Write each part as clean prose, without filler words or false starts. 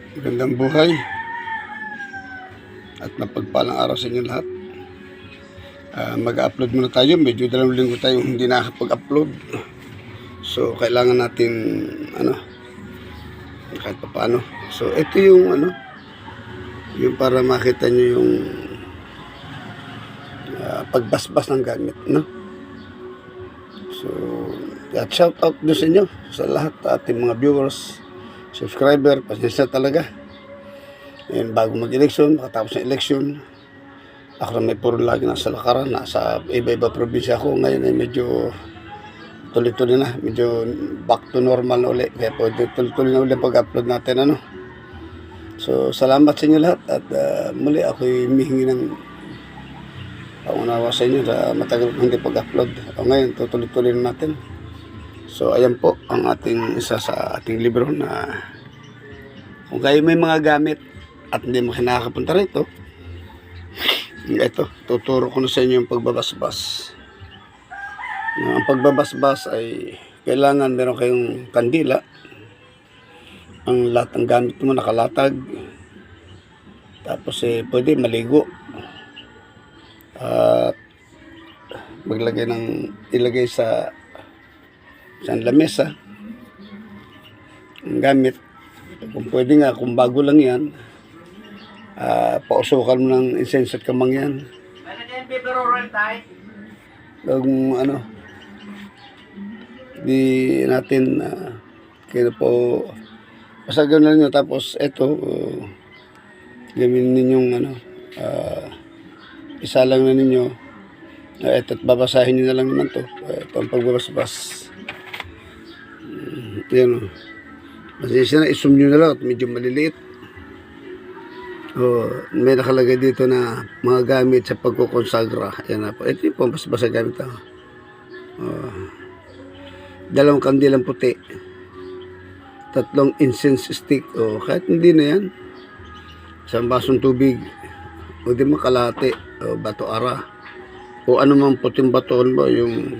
Magandang buhay at mapagpalang araw sa inyo lahat. Mag-upload muna tayo. Medyo 2 linggo tayong hindi nakakapag-upload. So, kailangan natin, kahit pa paano. So, ito yung, yung para makita nyo yung pagbasbas ng gamit, no? So, shout out doon sa inyo, sa lahat, ating mga viewers, subscriber, pasensya talaga. Ayan, bago mag-eleksyon, makatapos ng eleksyon, ako na may puro lagi nasa lakaran, nasa iba-iba probinsya ako. Ngayon ay medyo tuloy-tuloy na, medyo back to normal na uli. Kaya po, tuloy-tuloy na uli pag-upload natin, So, salamat sa inyo lahat at muli ako'y humihingi ng paunawa sa inyo sa matagal hindi pag-upload. Ngayon, tutuloy-tuloy na natin. So, ayan po ang ating isa sa ating libro na kung kayo may mga gamit at hindi mo kinakapunta rito, ito, tuturo ko na sa inyo yung pagbabasbas. Ang pagbabasbas ay kailangan meron kayong kandila. Ang lahat ng gamit mo nakalatag. Tapos pwede maligo. At ilagay sa lamesa ang gamit. Kung pwede nga, kung bago lang yan, pausukan mo ng incense at kamang yan. Kung di natin kaya po pasagan na nyo. Tapos ito gawin ninyong isa lang na ninyo ito at babasahin nyo na lang naman to. Ito ang pagbabasbas. Yan masisya na, isum nyo na lang at medyo maliliit. May nakalagay dito na mga gamit sa pagkukonsagra. Ayan na po. Ito yung pambasbas sa gamit. 2 kandilang puti. 3 incense stick. Kahit hindi na yan. 1 basong tubig. O di makalate. Bato ara. O ano mang puting batoon mo. Yung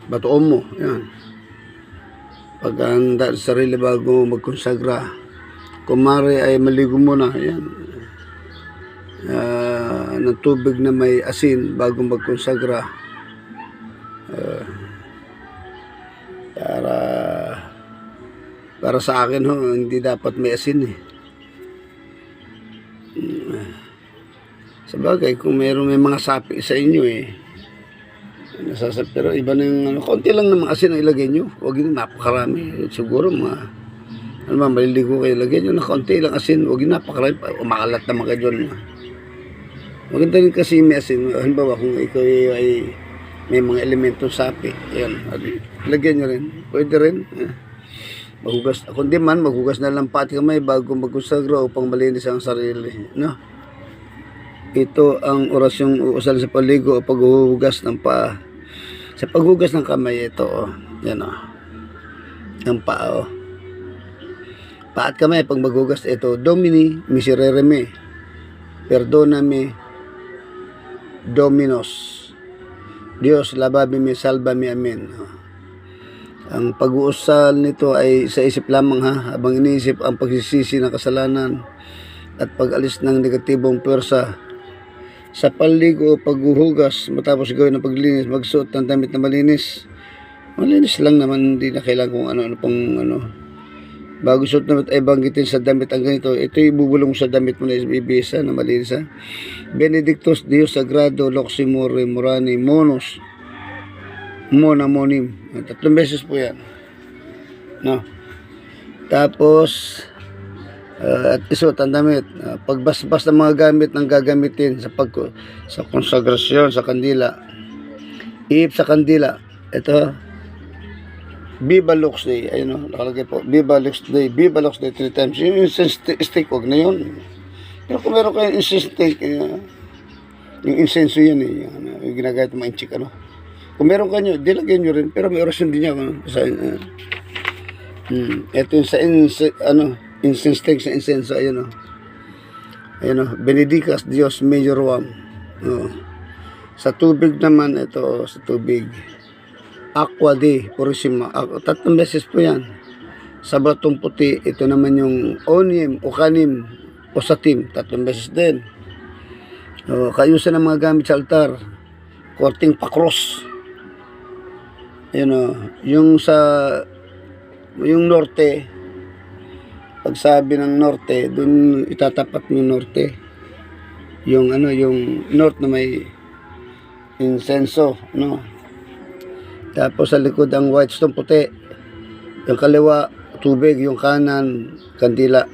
batoon mo. Yan. Paghanda sa sarili bago magkonsagra. Kung mari ay maligo muna, yan. Ng tubig na may asin bago magkonsagra. Para sa akin, hindi dapat may asin. Sabagay, kung may mga sapi sa inyo, pero iba ng konti lang ng asin ang ilagay nyo. Huwag yun, napakarami. Siguro maliligo kayo, lagyan nyo na kaunti lang asin. Huwag yun napakarami, umakalat naman kayo dyan. Maganda rin kasi may asin. Halimbawa kung ikaw ay may mga elementong sapi, yan, lagyan nyo rin. Pwede rin. Maghugas, kundi man maghugas na lang pati kamay bago magkonsagra upang malinis ang sarili, no? Ito ang orasyong uusal sa paligo o paghuhugas ng paa. Sa paghugas ng kamay, ito, yan, ang paa, paat kamay pag maghugas. Ito, Domini miserere me, perdoname Dominos, Dios lavami salvami, amen. Ang pag-uusal nito ay sa isip lamang, habang iniisip ang pagsisisi ng kasalanan at pag-alis ng negatibong pwersa. Sa paligo o paghuhugas, matapos gawin ng paglinis, magsuot ng damit na malinis. Malinis lang naman, hindi na kailangan kung ano pang bago suot na ay banggitin sa damit ang ganito. Ito ibubulong sa damit mo na ibisa na malinis. Benedictus Deus Sagrado Loximore Morani Monos Mona Monim. 3 beses po yan, no? Tapos at isuot ang damit. Pagbasbas ng mga gamit ng gagamitin sa konsagrasyon, sa kandila. Ihip sa kandila. Ito, Viva Lux Day. Ayun, nakalagay po. Viva Lux Day. Viva Lux Day 3 times. Yung incense stick, huwag na yun. Pero kung meron kayong incense stick, yung incense yan, yung ginagamit mga inchik, Kung meron kanyo, dilagyan nyo rin. Pero may orasyon din niya. Ito yung sa incense stick, sa incense. Ayun, Benedicas Dios Majorum. Sa tubig naman, ito, sa tubig. Aqua de Purisima. 3 beses po yan. Sa batong puti, ito naman yung onim o kanim o satim, 3 beses din. O, kayusan ng mga gamit sa altar, korting pakros. Yun o, yung norte, pagsabi ng norte, dun itatapat mo yung norte. Yung north na may insenso, no? Tapos sa likod ang white stone puti. Yung kaliwa, tubig, yung kanan, kandila.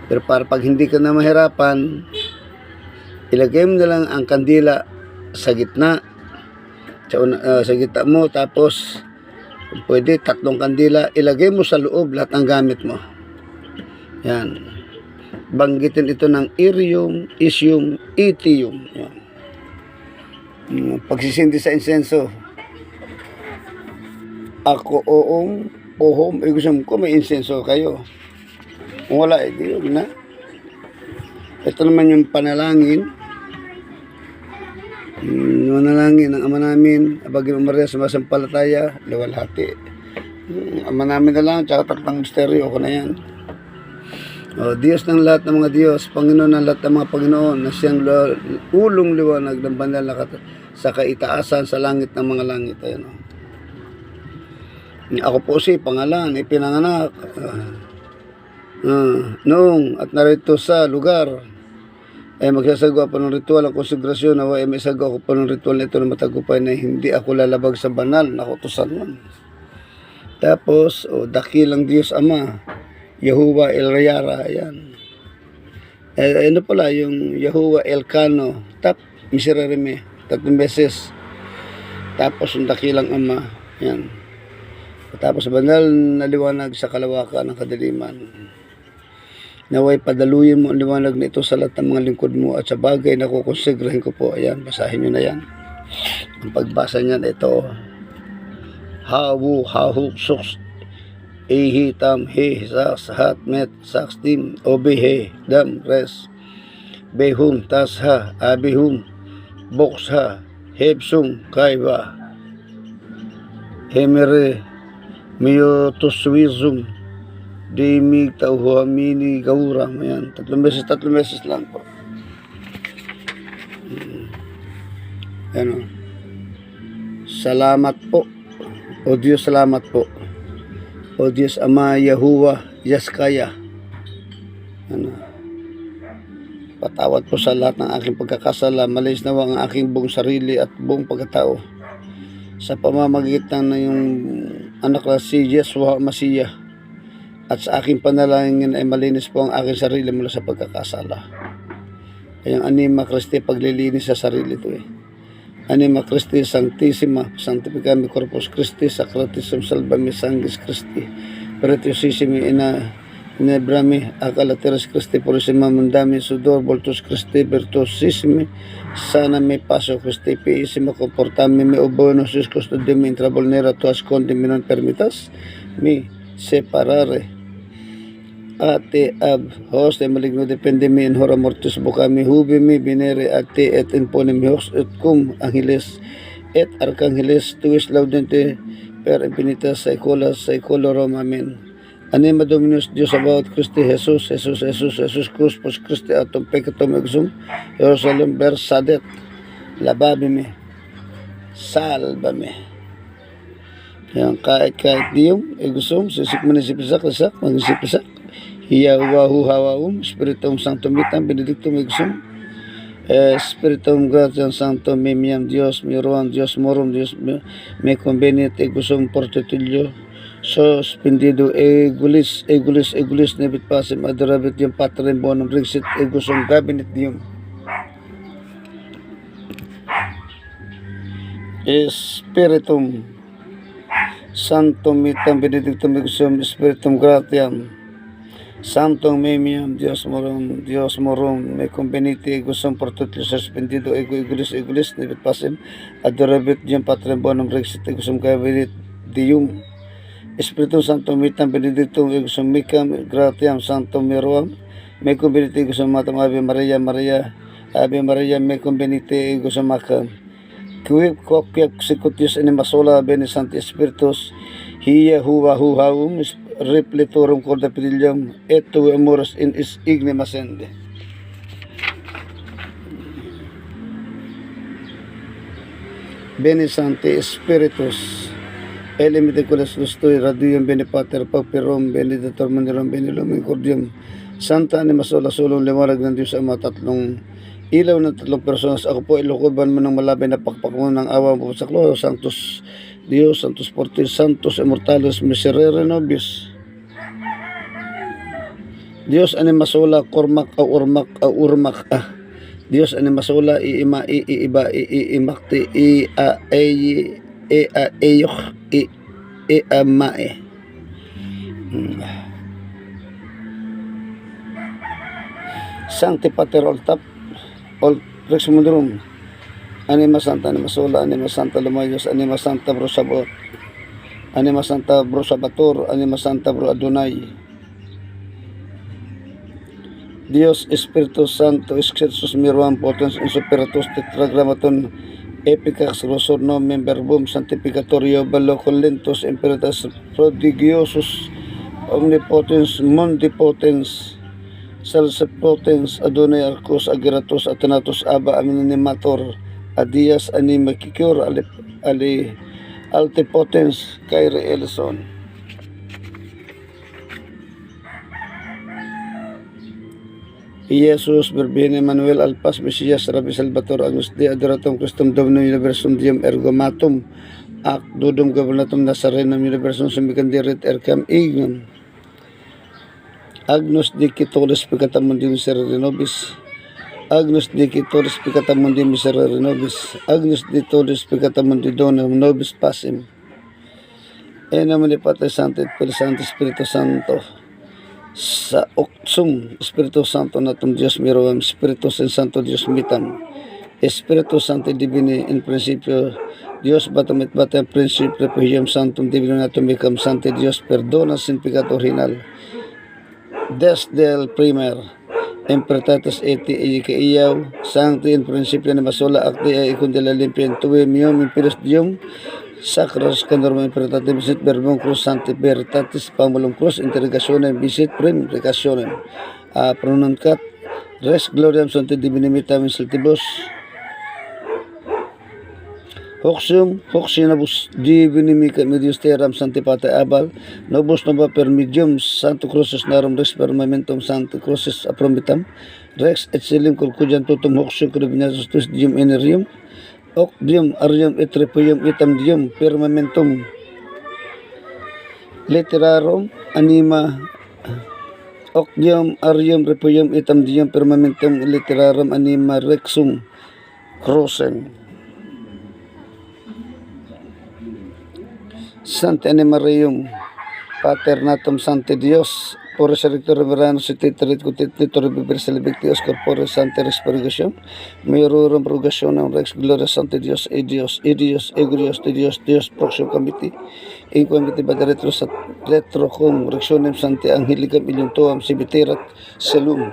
Pero para pag hindi ka na mahirapan, ilagay mo na lang ang kandila sa gitna. Sa gitna mo, tapos kung pwede, 3 kandila, ilagay mo sa loob lahat ng gamit mo. Yan. Banggitin ito ng irium, isium, itium. Yan. Pagsisindi sa insenso, ako ohom, gusto ko may insenso kayo. Kung wala, di yun na. Ito naman yung panalangin. Manalangin ng Ama namin, Abagin Maria, sumasampalataya, luwalhati. Ama namin na lang, tsaka 3 misteryo, ako na yan. O, Diyos ng lahat ng mga Diyos, Panginoon ng lahat ng mga Panginoon, na siyang ulong liwanag ng banal na sa kaitaasan sa langit ng mga langit. Ayan, o. Ako po si pangalan, ipinanganak noong at narito sa lugar ay magsasagawa pa ng ritual ang konsegrasyon na ay may sagawa ko pa ng ritual na ito na matagupay na hindi ako lalabag sa banal na kautusan nun. Tapos, dakilang Diyos Ama, Yahuwah El Rayara, ayan. Ano pala, yung Yahuwah El Kano, Miserere, 3 beses. Tapos, yung dakilang Ama, ayan. Tapos, banal na liwanag sa kalawakan ng kadiliman. Naway padaluyin mo ang liwanag na ito sa lahat ng mga lingkod mo at sa bagay na kukonsegrahin ko po. Ayan, basahin nyo na yan. Ang pagbasa niyan, ito. Hawu, hahuk, suks, hitam, saks, hatmet, sakstim, obihe, dam, res, behum, tasha, abihum, boksha, hebsum, kaiba, hemere, miyotuswizum, dimig, tauhuamini, gauram. Ayan, 3 beses lang po. Ano? Salamat po. O Diyos, salamat po. O Diyos Ama, Yahuwah, Yaskaya. Ano? Patawad po sa lahat ng aking pagkakasala. Malis nawa ang aking buong sarili at buong pagkatao. Sa pamamagitan na yung anak na si Yeshua Masiya. At sa aking panalangin ay malinis po ang aking sarili mula sa pagkakasala. Kayang Anima Christi, paglilinis sa sarili ito Anima Christi Sanctissima, Sanctificami Corpus Christi, Sacratisum Salvami Sanguis Christi, Pretiosissimi Inebrami, Acalateres Christi, Purissima Mundami, Sudor, Voltus Christi, Virtuosissimi, Sanami, Paso Christi, Piissima, Comportami, Me Obono, Sus Custodium, Intrabolnera, Tuas Condimi non permitas, Mi separare, ate ab host e maligno dependemi in hora mortis bucami hubimi binere ate et imponem host et cum angeles et archangeles tuis laudente per infinitas saeculorum amen. Anima Dominus Deus about Christi Jesus Christus post Christi atom peccatum exum Jerusalem versadet lababime salbame. Yang kahit diyom egusum sisik manisipisak lisak magisipisak Yawahu hawaum, Spiritum Sanctum Vitam, Benedictum Exum, Spiritum Gratiam Sanctum Memiam, Dios Miruan, Dios Morum, Dios me convenit egusum portitulio, so spendido egulis, nebit pasim, adorabit yung patrem bonum, rexit egusum gabinet dium. Spiritum Sanctum Vitam, Benedictum Exum, Spiritum Gratiam, Sanctum Memiam, Dios morum, me conveniti egusum portutio suspendido egulis, nebit pasim, adorabit dium patrem bonum rexit egusum gabinet dium. Espiritum Sanctum Vitam, Benedictum egusum micam, gratiam Sanctum Miruam, me conveniti egusum matam Ave Maria, me conveniti egusum macam. Quip quac secutius animasola bene Sancti Spiritus, Hiya huwa huwawum repletorum corda pedilium et tu amoros in is igne masende. Bene Sancte Spiritus elemite cules lustoi radium bene pater pauperum benedictor munerum bene lumen cordium Santa Anima Sola Solong liwanag ng Diyos Ama, tatlong ilaw ng tatlong personas. Ako po ilukuban mo ng malabay na pakpak mo ng awa mo sa Klo, Sanctus Dios, Sanctus Portis, Santos Immortalis, Miserere Nobis. Dios Anima Sola, kormak au urmak Dios Anima Sola, iima, iiba, iimakti, eyok, iamae. Sancti Pater Oltap, Ol Rex Mundrum, Anima Santa, Anima Sola, Anima Santa Lumayos, Anima Santa Bro Sabot, Anima Santa Bro Sabator, Anima Santa Bro Adonai. Dios Espiritu Santo, Excelsus Miruam Potens Insuperatus Tetragramaton Epicax Rosor Nomen Verbum Sanctificatorio Ballocolentus Imperatus Prodigiosus Omnipotens Mondipotens Salsepotens Adonai Arcos Ageratus Atenatus Aba Aminimator Adias Anima Kikyor Ali Altipotens Kairi Elson. Jesus Verbene Manuel Alpas Mesias Rabbi Salvator Agnus Dei Adoratum Christum Dominum Universum Diem Ergomatum Ac Dudum Governatum Nazarenum Universum Sumicandirit Ercam Ignum Agnus Dicitoris Peccatum Mundi Miserere Nobis Agnus Dicitoris Peccatum Mundi Miserere Nobis Agnus Dicitoris Peccatum Mundi Donum Nobis Pacem En nomine Patris Sancti et Filii Sancti Spiritus Santo sa oksum Espiritu Santo natum Dios miroam Spiritus en Santo Dios mitam Espiritu Santo Divini in principio Dios batam et batam principio repugium santum divino natum mecam Sancte Dios perdona sin peccato original des del primer impertatus eti que iyaw Sancti in principio Anima Sola acti e icundela limpia tuve mium imperius Dium Sacros Candorum Impertatim Visit Verbum Cruz Sancti Veritatis Pamulum Cruz Interrogationem Visit Prim Implicationem Pronuncat Res Gloriam Sancti Divini Mitam Insultibus Hoxinabus Divini Mica Medius Teram Sancti Pater Abal Nobus Nova Per Medium Santo Crucis Narum Rex Permamentum Sancti Crucis Apromitam Rex et Selim Culcudian Totum Hoxium Cribinasus Tus Dium Enerium Oc Dium Arium et Repuium Itam Dium Firmamentum Literarum Anima Oc Dium Arium Repuium Itam Dium Firmamentum Literarum Anima Rexum Crucem Sancti Anima Reum Pater Natum Sancti Dios por resurrector reverano si titrit cutit litor bibir celebictios corpore Sancti Rex Purgation Miorum Purgationem Rex Gloria Sancti Dios e Dios Egrios de Dios Proxio Committee in Committee Bada Retrocum Rexionem Sancti Angelicam Ilium Cibiterat Selum.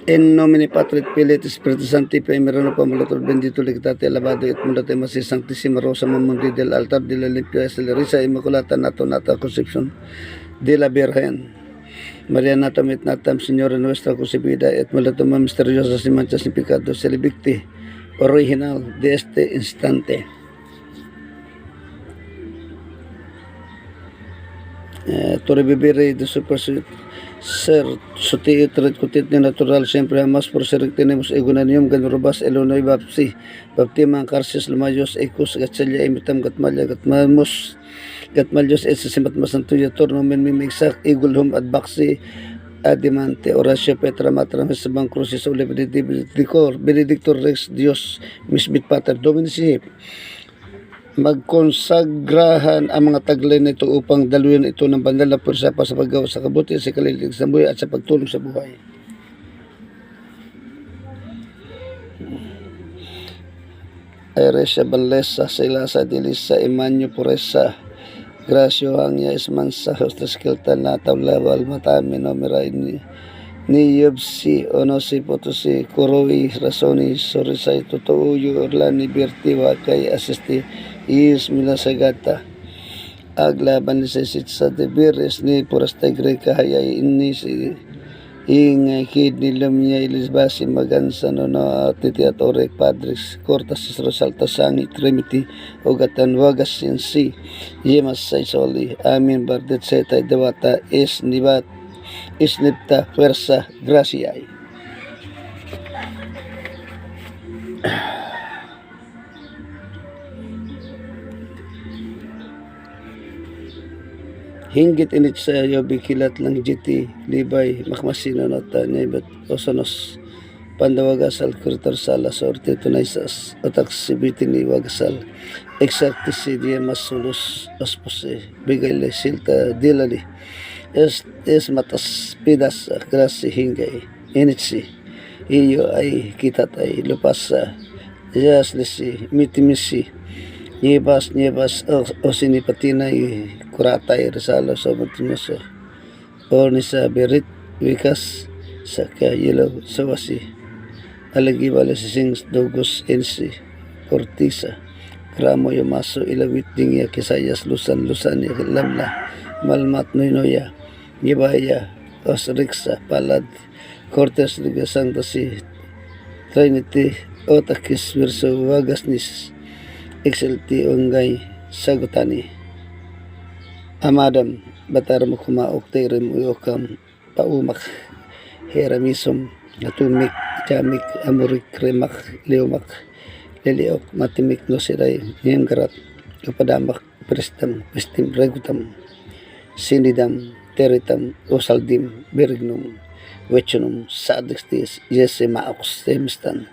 En nomine Patris Filii et Spiritus Sancti Pemirano Pamulator Bendito Lectate Alabado et Mundate Masi Sanctissima Rosa Mamundi del Altar de la Limpia Escelerisa Immaculata Nato Nata Concepción de la Virgen María Natam et Natam Señora Nuestra Concebida et Mulatoma Misteriosa Sin Mancha Sin Pecado Celebicti Original de este instante. Torre Bibere de Supersuit Ser suti itret kutit ni natural siempre jamás por ser tenemos egunanium ganrobas elonoy bapsi baptima karsis lumayos ekus gatselya imitam gatmalya gatmalyos et simat masantuya torno men mimigsak igulhum ad baksi adimante Horacio Petra Matrames Bang Crucis Ole Benedictor Rex Dios Misbit Pater Dominici magkonsagrahan ang mga taglay nito upang daluyan ito ng banal na pwersa pa sa paggawa sa kabuti, sa kalilig sa buhay at sa pagtulong sa buhay. Airesia Balesa, Silasa, Dilisa, Emanyo, Puresa, Gracio, Hangya, Ismansa, Hostas, Kiltan, Nataw, Lawal, Matami, Nomira, ni Yobsi Onosi Potosi Kurowi Rasoni Sorisay Totoo Yorlani Birti Wakay Asisti Is Milasagata Aglaban ni Sesit sa Debiris ni Purastagre Kahayay ini si ingay kid ni Lumia Ilisbasi Magansa no Titiatore Padres Cortas Rosalta Sangi Trinity Ugatan Wagas Sinsi Yemas Saisoli Amin Bardet Setay Dewata Es Nibat Isnipta Fuerza Graciae. Hinggit init sa yobi kilat lang jiti libay makmasino nota nebat osonos pandawagasal kuritor sala sorte tunay sa otak sibitin ni wagasal eksakti si dia masulus ospose bigay le silta dilali es matas pidas grasi hinggay init si iyo ay kitat ay lupas sa yaslisi mitimisi Nyebas o sinipatinay kuratay resalo sa matinoso o ni sa berit wikas sa kayelo sa wasi alagi bala sising dogos ensi ortisa kramo yomaso ilawit dingya kisayas lusan ya lamla malmat noynoya nyebaya os riksa palad cortes ligasang si Trinity o takis verso wagasnis XLT unggay sagutani amadam batar mo kumaok terim uyokam paumak heramisom natumik jamik amurik remak leomak leliok matimik no siray ngenggarat kapadamak prestam pestim regutam sinidam teritam osaldim berignum wechunum sadextis yese maoks temstan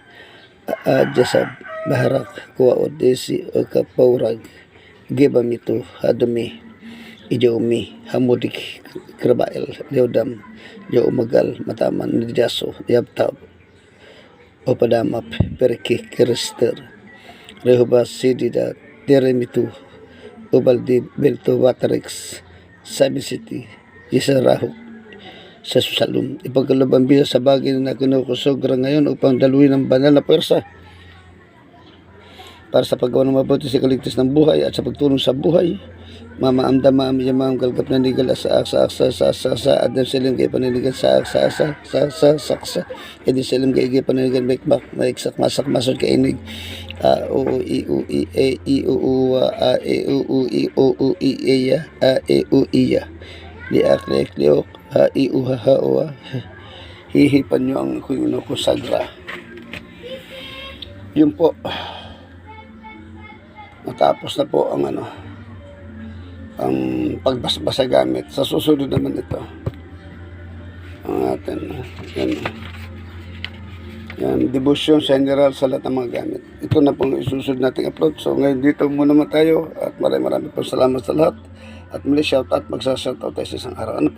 jasab baharak kuwa odesi o kapaurag gibam ito hadumi ijoumi hamudik krabael leodam jo umagal mataman nijaso yabtab o padamap perki krister rehubas sidida deremitu ubaldi belto waterix sabi city isarahuk sa susalum ipagkalabang bisa sa bagay na kinukusogra ngayon upang daluin ang banal na pwersa para sa paggawa ng mabuti sa kaligtas ng buhay at sa pagtulong sa buhay. Mamaamda maamiyamam kalgap na nigal sa at silim kay paninigan sa saksa edi silim kay paninigan mekmak maiksak masak masod kay inig o i u i e i u a e u i o u i e ya a e u i ya di aklek liok ha i u ha ha o hihipan nyo ang kuno ko sagra. Yun po, matapos na po ang ang pagbasbasa gamit. Sa susunod naman ito ang atin yan devotion general sa lahat ng mga gamit. Ito na pong isusunod nating upload. So ngayon dito muna naman tayo at maraming salamat sa lahat at muli shout out, magsa-shout out tayo sa isang araw. Ano po?